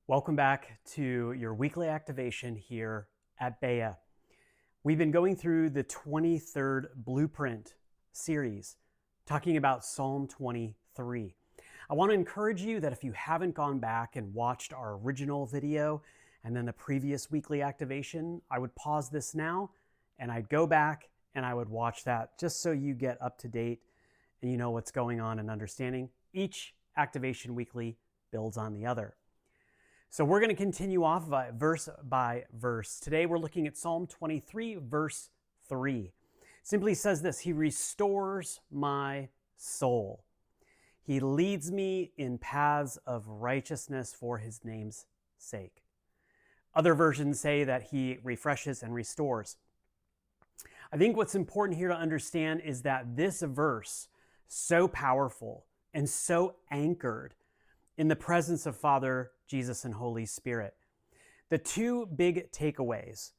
Welcome back to your weekly activation here at Bea. We've been going through the 23rd Blueprint series, talking about Psalm 23. I want to encourage you that if you haven't gone back and watched our original video and then the previous weekly activation, I would pause this now and I'd go back and I would watch that just so you get up to date and you know what's going on and understanding. Each activation weekly builds on the other. So we're going to continue off verse by verse. Today we're looking at Psalm 23, verse 3. It simply says this: He restores my soul. He leads me in paths of righteousness for his name's sake. Other versions say that he refreshes and restores. I think what's important here to understand is that this verse, so powerful and so anchored in the presence of Father, Jesus, and Holy Spirit. The two big takeaways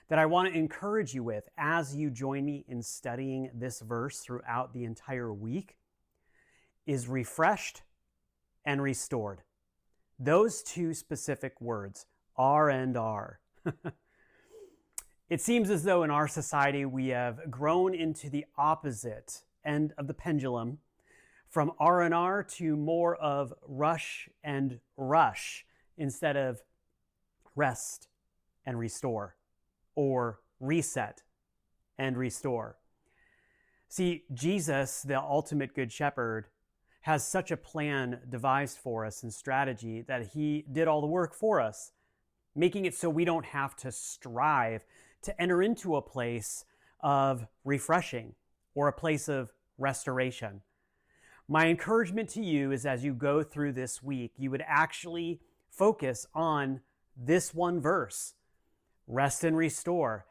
that I want to encourage you with as you join me in studying this verse throughout the entire week is refreshed and restored. Those two specific words, R and R. It seems as though in our society we have grown into the opposite end of the pendulum, from R&R to more of rush and rush instead of rest and restore, or reset and restore. See, Jesus, the ultimate good shepherd, has such a plan devised for us and strategy that he did all the work for us, making it so we don't have to strive to enter into a place of refreshing or a place of restoration. My encouragement to you is as you go through this week, you would actually focus on this one verse, rest and restore,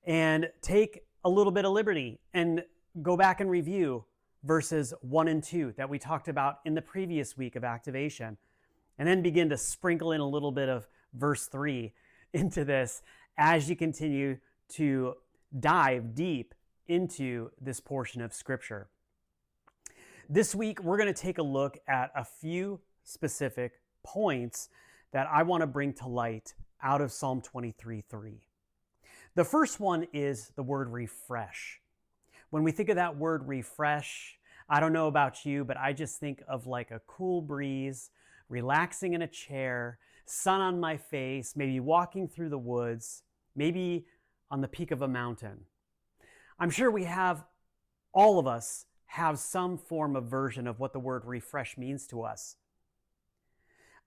and take a little bit of liberty and go back and review verses 1 and 2 that we talked about in the previous week of activation, and then begin to sprinkle in a little bit of verse 3 into this as you continue to dive deep into this portion of Scripture. This week, we're going to take a look at a few specific points that I want to bring to light out of Psalm 23:3. The first one is the word refresh. When we think of that word refresh, I don't know about you, but I just think of like a cool breeze, relaxing in a chair, sun on my face, maybe walking through the woods, maybe on the peak of a mountain. I'm sure all of us have some form of version of what the word refresh means to us.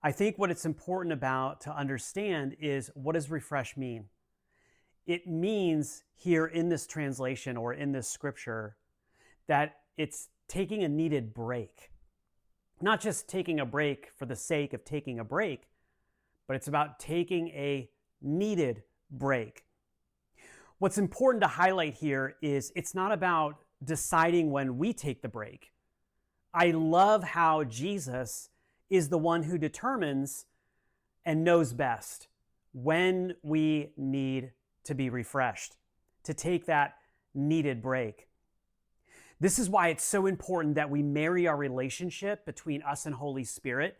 I think what it's important to understand is, what does refresh mean? It means here in this translation or in this scripture that it's taking a needed break. Not just taking a break for the sake of taking a break, but it's about taking a needed break. What's important to highlight here is it's not about deciding when we take the break. I love how Jesus is the one who determines and knows best when we need to be refreshed, to take that needed break. This is why it's so important that we marry our relationship between us and Holy Spirit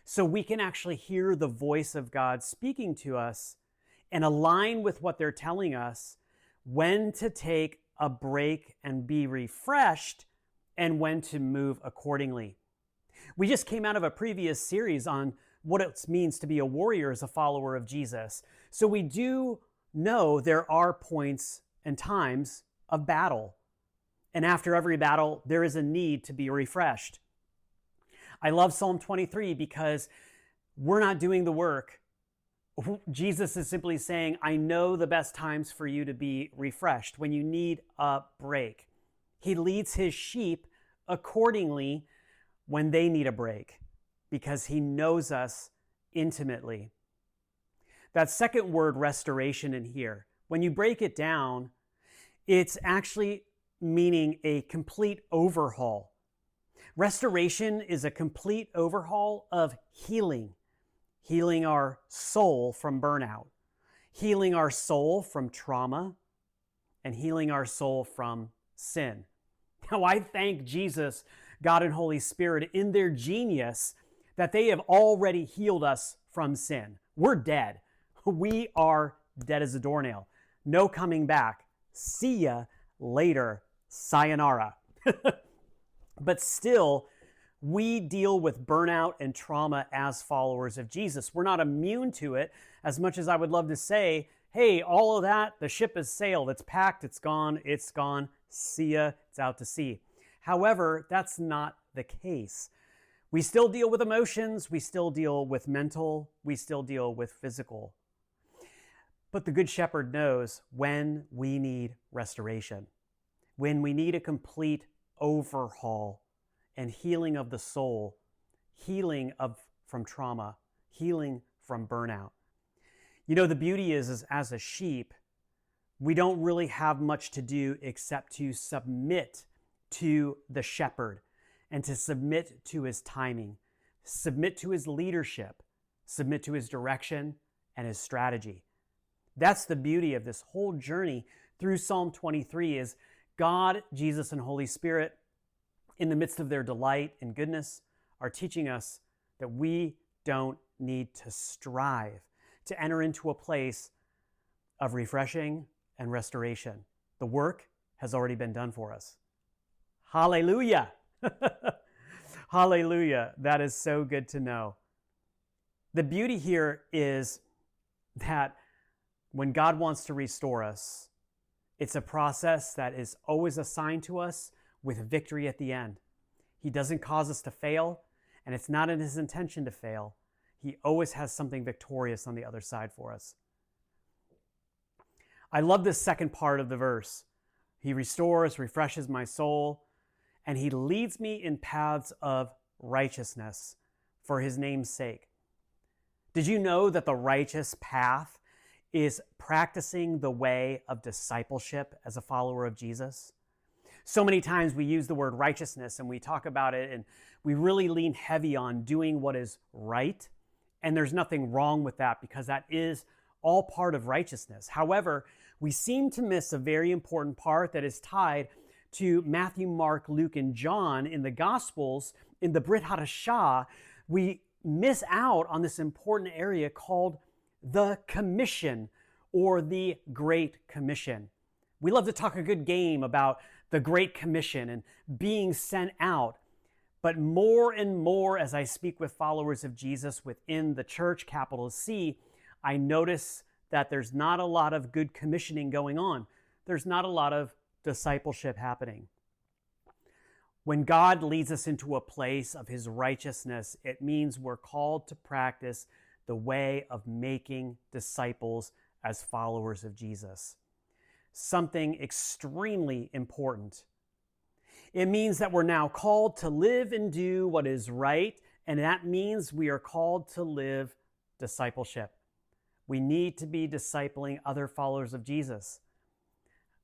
so we can actually hear the voice of God speaking to us and align with what they're telling us when to take a break and be refreshed, and when to move accordingly. We just came out of a previous series on what it means to be a warrior as a follower of Jesus. So we do know there are points and times of battle. And after every battle, there is a need to be refreshed. I love Psalm 23 because we're not doing the work. Jesus is simply saying, I know the best times for you to be refreshed, when you need a break. He leads his sheep accordingly when they need a break, because he knows us intimately. That second word, restoration, in here, when you break it down, it's actually meaning a complete overhaul. Restoration is a complete overhaul of healing. Healing our soul from burnout, healing our soul from trauma, and healing our soul from sin. Now, I thank Jesus, God, and Holy Spirit in their genius that they have already healed us from sin. We're dead. We are dead as a doornail. No coming back. See ya later. Sayonara. But still, we deal with burnout and trauma as followers of Jesus. We're not immune to it, as much as I would love to say, hey, all of that, the ship has sailed. It's packed. It's gone. It's gone. See ya. It's out to sea. However, that's not the case. We still deal with emotions. We still deal with mental. We still deal with physical. But the Good Shepherd knows when we need restoration, when we need a complete overhaul and healing of the soul, healing from trauma, healing from burnout. You know, the beauty is as a sheep, we don't really have much to do except to submit to the shepherd and to submit to his timing, submit to his leadership, submit to his direction and his strategy. That's the beauty of this whole journey through Psalm 23 is God, Jesus, and Holy Spirit, in the midst of their delight and goodness, are teaching us that we don't need to strive to enter into a place of refreshing and restoration. The work has already been done for us. Hallelujah! Hallelujah. That is so good to know. The beauty here is that when God wants to restore us, it's a process that is always assigned to us with victory at the end. He doesn't cause us to fail, and it's not in his intention to fail. He always has something victorious on the other side for us. I love this second part of the verse. He restores, refreshes my soul, and he leads me in paths of righteousness for his name's sake. Did you know that the righteous path is practicing the way of discipleship as a follower of Jesus? So many times we use the word righteousness and we talk about it and we really lean heavy on doing what is right. And there's nothing wrong with that because that is all part of righteousness. However, we seem to miss a very important part that is tied to Matthew, Mark, Luke, and John in the Gospels. In the Brit Hadashah, we miss out on this important area called the Commission or the Great Commission. We love to talk a good game about the Great Commission and being sent out. But more and more as I speak with followers of Jesus within the church, capital C, I notice that there's not a lot of good commissioning going on. There's not a lot of discipleship happening. When God leads us into a place of his righteousness, it means we're called to practice the way of making disciples as followers of Jesus. Something extremely important. It means that we're now called to live and do what is right, and that means we are called to live discipleship. We need to be discipling other followers of Jesus.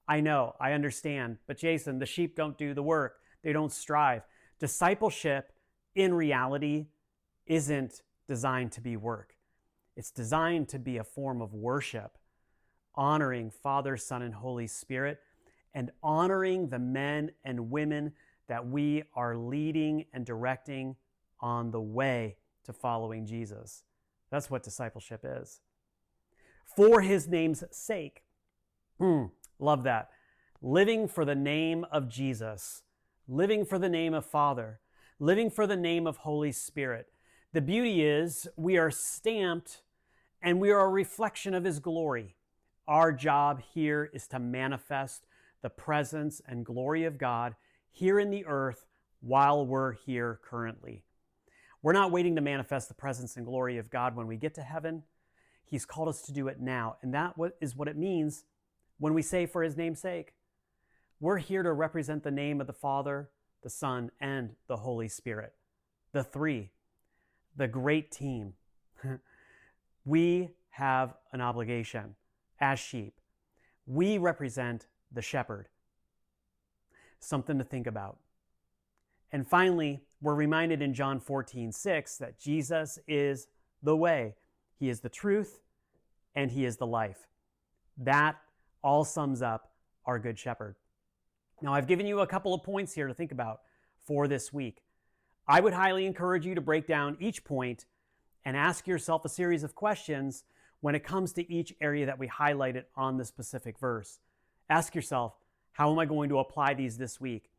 I know, I understand, but Jason, the sheep don't do the work. They don't strive. Discipleship, in reality, isn't designed to be work. It's designed to be a form of worship, honoring Father, Son, and Holy Spirit, and honoring the men and women that we are leading and directing on the way to following Jesus. That's what discipleship is. For his name's sake. Love that. Living for the name of Jesus. Living for the name of Father. Living for the name of Holy Spirit. The beauty is we are stamped and we are a reflection of his glory. Our job here is to manifest the presence and glory of God here in the earth while we're here currently. We're not waiting to manifest the presence and glory of God when we get to heaven. He's called us to do it now. And that is what it means when we say for his name's sake. We're here to represent the name of the Father, the Son, and the Holy Spirit. The three, the great team. We have an obligation as sheep. We represent the shepherd. Something to think about. And finally, we're reminded in John 14:6 that Jesus is the way. He is the truth, and he is the life. That all sums up our Good Shepherd. Now, I've given you a couple of points here to think about for this week. I would highly encourage you to break down each point and ask yourself a series of questions when it comes to each area that we highlighted on the specific verse. Ask yourself, how am I going to apply these this week?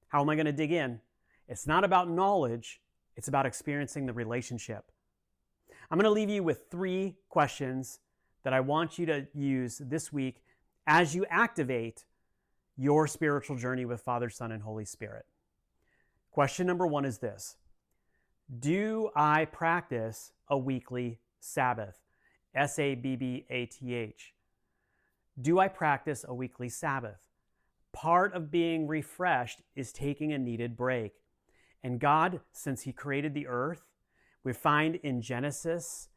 How am I going to dig in? It's not about knowledge, it's about experiencing the relationship. I'm going to leave you with 3 questions that I want you to use this week as you activate your spiritual journey with Father, Son, and Holy Spirit. Question number 1 is this: do I practice a weekly Sabbath? Sabbath. Do I practice a weekly Sabbath? Part of being refreshed is taking a needed break. And God, since He created the earth, we find in Genesis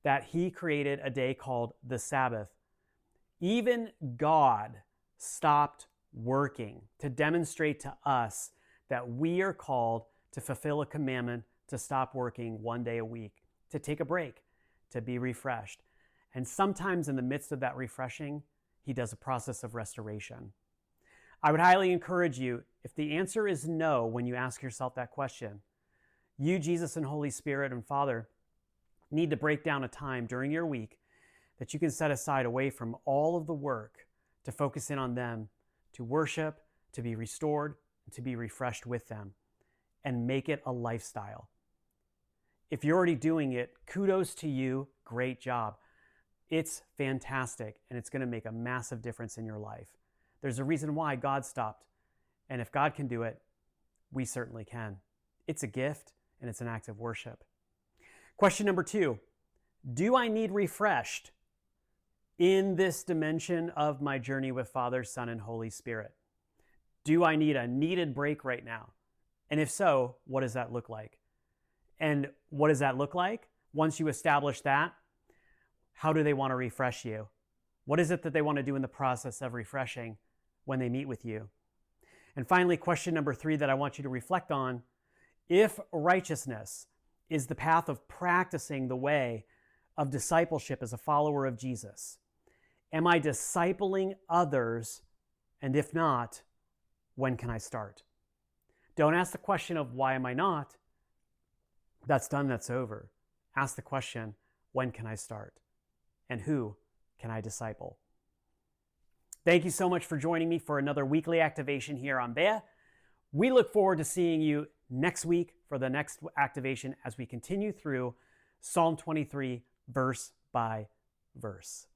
that He created a day called the Sabbath. Even God stopped working to demonstrate to us that we are called to fulfill a commandment to stop working 1 day a week, to take a break, to be refreshed. And sometimes in the midst of that refreshing, He does a process of restoration. I would highly encourage you, if the answer is no when you ask yourself that question, you, Jesus and Holy Spirit and Father, need to break down a time during your week that you can set aside away from all of the work to focus in on them, to worship, to be restored, and to be refreshed with them, and make it a lifestyle. If you're already doing it, kudos to you, great job. It's fantastic, and it's going to make a massive difference in your life. There's a reason why God stopped, and if God can do it, we certainly can. It's a gift, and it's an act of worship. Question number 2, do I need refreshed in this dimension of my journey with Father, Son, and Holy Spirit? Do I need a needed break right now? And if so, what does that look like? And what does that look like? Once you establish that, how do they want to refresh you? What is it that they want to do in the process of refreshing when they meet with you? And finally, question number 3 that I want you to reflect on: if righteousness is the path of practicing the way of discipleship as a follower of Jesus, am I discipling others? And if not, when can I start? Don't ask the question of why am I not? That's done, that's over. Ask the question, when can I start? And who can I disciple? Thank you so much for joining me for another weekly activation here on Bea. We look forward to seeing you next week for the next activation as we continue through Psalm 23 verse by verse.